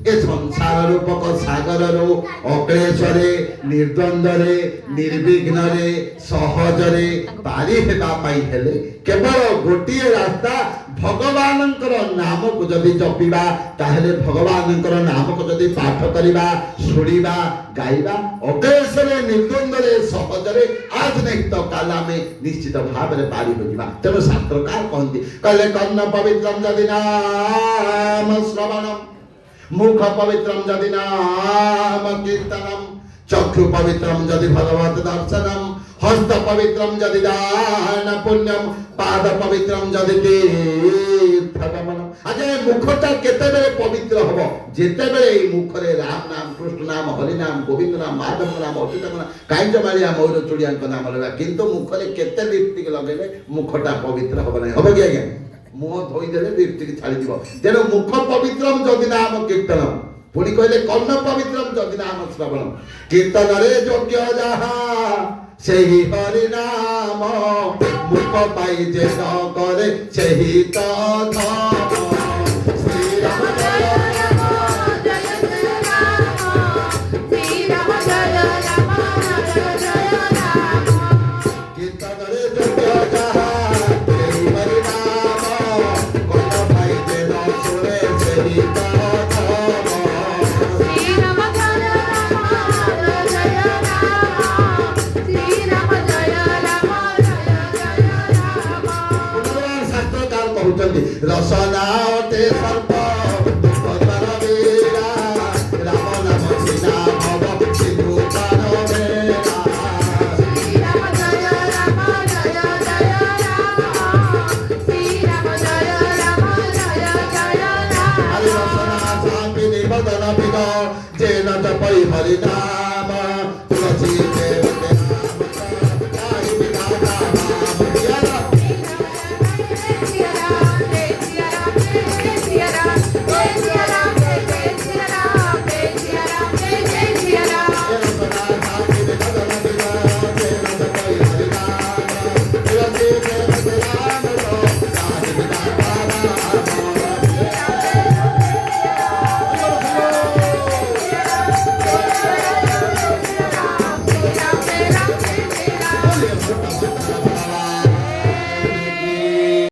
ए संसार रूपक सागर अक्लेशरे निर्द्वंद्वरे निर्विघ्नरे सहजरे पारी हेबा पाई हेले केवल गोटिए रास्ता भगवान नाम को जदि जपिबा ताहेले भगवान नाम को जदि पाठ करिबा सुनिबा गाइबा अक्लेशरे निर्द्वंद्वरे सहजरे आज नहीं तो काल में निश्चित भाव में पारी हो जिबा। तेणु शास्त्रकार कहते कहले कर्ण पवित्रम जदि नाम श्रवणम मुख पवित्रम जदि नाम कीर्तनम चक्षु पवित्रम जदि भगवत दर्शनम हस्त पवित्रम जदि दान पुण्यम पाद पवित्रम जदि तीर्थगमनम। आज मुखटा केते बेले पवित्र हबो जेते बेले मुख रे राम नाम कृष्ण नाम हरि नाम गोविंद नाम माधव नाम अच्युत नाम कांजमालिया मयूर चूड़िया नाम लेबा किंतु मुख रे केते लिपस्टिक लगेले मुखटा पवित्र हबो नै हबो कि आज्ञा मुह धोई देले लिपस्टिक छाड़ी दिबो। तेणु मुख पवित्रम जदि नाम कीर्तनम पुणी कहले कर्ण पवित्रम जदि नाम श्रवणम कीर्तन रे योग्य जहा सेही हरि नाम मुख पाई जे न करे सेही त धाम। श्री राम जय राम जय जय राम श्री राम जय राम जय जय राम कीर्तन रे योग्य जहा सेही हरि नाम मुख पाई जे न करे सेही त रसना ओटे सर्प दुर्गतर वीरा राम नाम सीना भव सिंधु पान मेरा श्री राम जय राम जय जय राम श्री राम जय राम जय जय राम हरि रसना सापि निबदन बिग जेन जपै हरि नाम